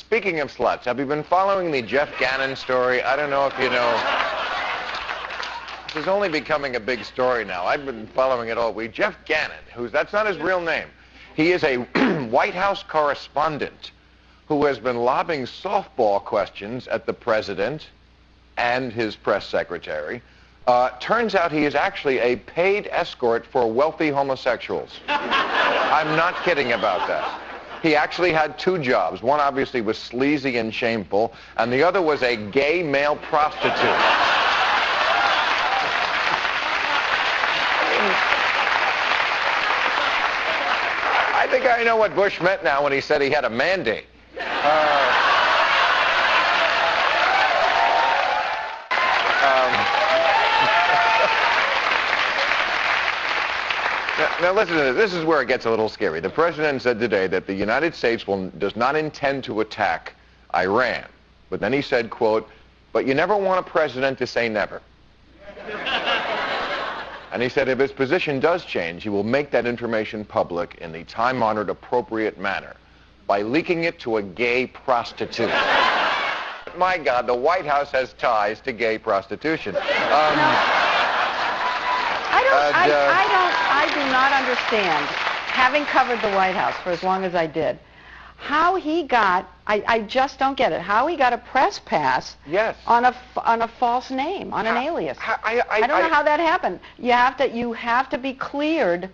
Speaking of sluts, have you been following the Jeff Gannon story? I don't know if you know. This is only becoming a big story now. I've been following it all week. Jeff Gannon, that's not his real name. He is a White House correspondent who has been lobbing softball questions at the president and his press secretary. Turns out he is actually a paid escort for wealthy homosexuals. I'm not kidding about that. He actually had two jobs. One obviously was sleazy and shameful, and the other was a gay male prostitute. I think I know what Bush meant now when he said he had a mandate. Now listen to this. This is where it gets a little scary. The president said today that the United States does not intend to attack Iran. But then he said, quote, "But you never want a president to say never." And he said if his position does change, he will make that information public in the time-honored, appropriate manner by leaking it to a gay prostitute. My God, the White House has ties to gay prostitution. I do not understand, having covered the White House for as long as I did, how he got, I just don't get it, how he got a press pass on a false name, on an alias. I don't know how that happened. You have to be cleared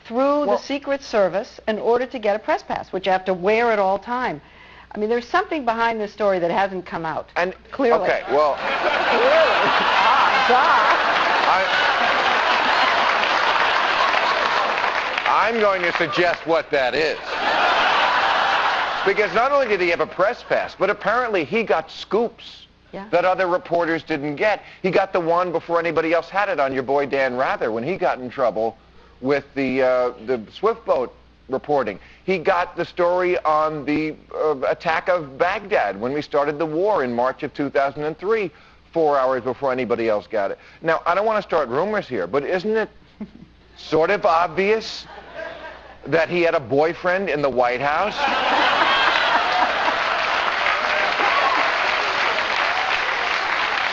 through the Secret Service in order to get a press pass, which you have to wear at all time. I mean, there's something behind this story that hasn't come out. And clearly. Okay, well. I'm going to suggest what that is. Because not only did he have a press pass, but apparently he got scoops that other reporters didn't get. He got the one before anybody else had it on your boy Dan Rather when he got in trouble with the Swift boat reporting. He got the story on the attack of Baghdad when we started the war in March of 2003, 4 hours before anybody else got it. Now, I don't want to start rumors here, but isn't it sort of obvious that he had a boyfriend in the White House?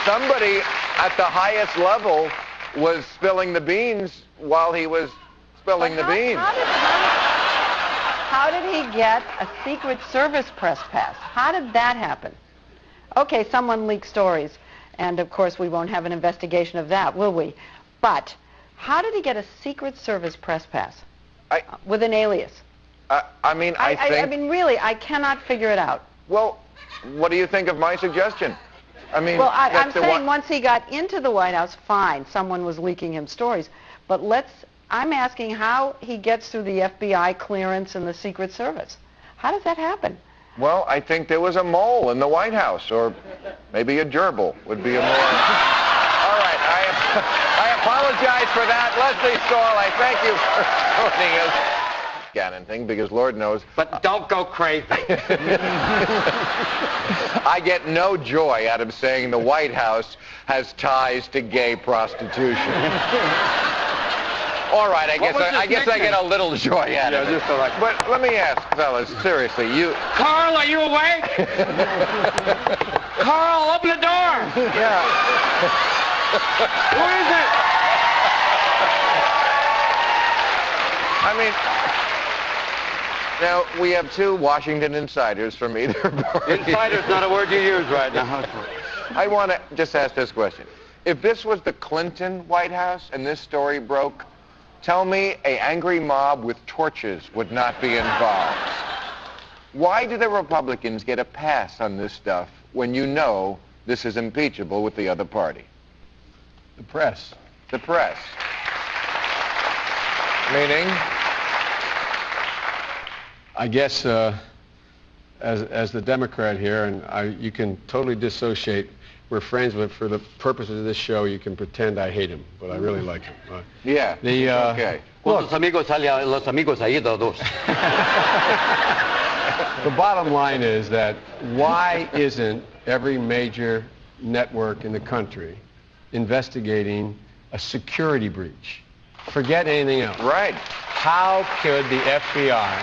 Somebody at the highest level was spilling the beans while he was spilling the beans. How did he get a Secret Service press pass? How did that happen? Okay, someone leaked stories, and of course we won't have an investigation of that, will we? But how did he get a Secret Service press pass with an alias? I mean, I mean, really, I cannot figure it out. Well, what do you think of my suggestion? I mean, well, I'm saying once he got into the White House, fine, someone was leaking him stories. But I'm asking how he gets through the FBI clearance and the Secret Service. How does that happen? Well, I think there was a mole in the White House, or maybe a gerbil would be a more... All right, I apologize for that. Leslie Stahl, I thank you for joining us. Gannon thing, because Lord knows... But don't go crazy. I get no joy out of saying the White House has ties to gay prostitution. All right, I guess I get a little joy out of it. But let me ask, fellas, seriously, Carl, are you awake? Carl, open the door! Yeah. Who is it? I mean, now, we have two Washington insiders from either party. Insider's not a word you use right now. I want to just ask this question. If this was the Clinton White House and this story broke, tell me an angry mob with torches would not be involved. Why do the Republicans get a pass on this stuff when you know this is impeachable with the other party? The press. The press. Meaning? I guess as the Democrat here, and you can totally dissociate. We're friends, but for the purposes of this show, you can pretend I hate him, but I really like him. Yeah. Okay. Los amigos ahí todos. The bottom line is that why isn't every major network in the country investigating a security breach? Forget anything else. Right. How could the FBI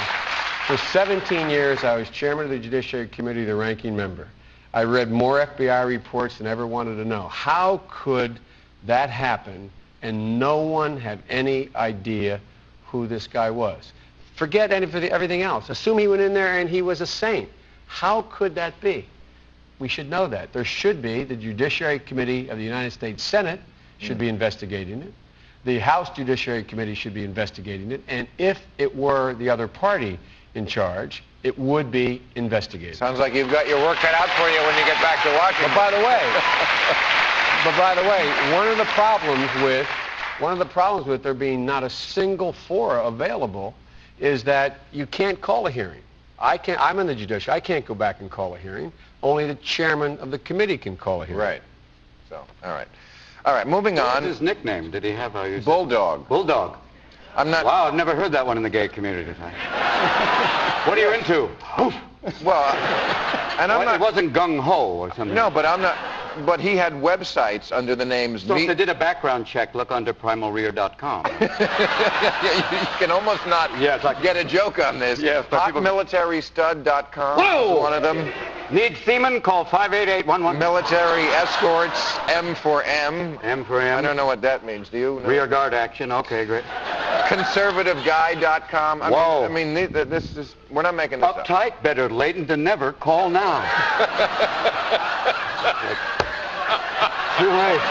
For 17 years, I was chairman of the Judiciary Committee, the ranking member. I read more FBI reports than ever wanted to know. How could that happen and no one have any idea who this guy was? Forget everything else. Assume he went in there and he was a saint. How could that be? We should know that. There should be. The Judiciary Committee of the United States Senate should be investigating it. The House Judiciary Committee should be investigating it. And if it were the other party in charge, it would be investigated. Sounds like you've got your work cut out for you when you get back to Washington. But by the way, one of the problems with there being not a single fora available is that you can't call a hearing. I'm in the judiciary. I can't go back and call a hearing. Only the chairman of the committee can call a hearing. Right. So, all right. All right, moving on. What's his nickname? Did he have a... Bulldog. Bulldog. I'm not... Wow, I've never heard that one in the gay community. What are you into? Well, and I'm not... It wasn't gung-ho or something. No, but I'm not... But he had websites under the names... So if they did a background check, look under primalrear.com. You can almost not get a joke on this. Yes, but HotMilitaryStud.com is one of them. Need seamen? Call 58811. Military Escorts, M for M. M for M. I don't know what that means. Do you? No. Rear guard action. Okay, great. ConservativeGuy.com. Whoa. I mean, this is... We're not making this up. Uptight, better late than never. Call now. Too late.